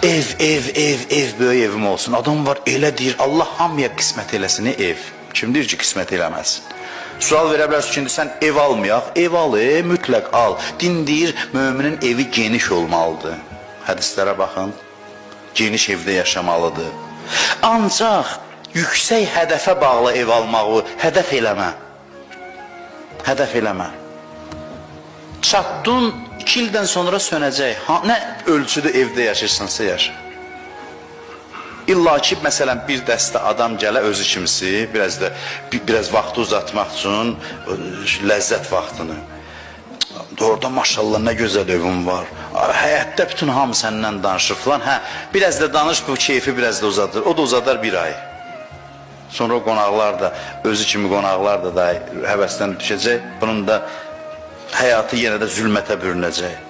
Ev, böyük evim olsun. Adam var elə deyir, Allah hamıya qismət eləsin ev. Kim deyir ki, qismət eləməsin? Sual verə bilərsin ki, indi sən ev almayaq, ev al, mütləq al. Din deyir, müminin evi geniş olmalıdır. Hədislərə baxın, geniş evdə yaşamalıdır. Ancaq yüksək hədəfə bağlı ev almağı hədəf eləmə. Hədəf eləmə. Çatdın, 2 ildən sonra sönəcək. Nə ölçüdə evdə yaşayırsansa yaşa. İlla ki, məsələn, bir dəstə adam gələ özü kimisi, biraz vaxtı uzatmaq üçün ləzzət vaxtını. Orada maşallah nə gözəl evim var. Həyətdə bütün hamı səndən danışır filan. Biraz da danış, bu keyfi biraz da uzadır. O da uzadar 1 ay. Sonra qonaqlar da, özü kimi qonaqlar da həvəsdən düşəcək. Bunun da həyatı yenə də zülmətə bürünəcək.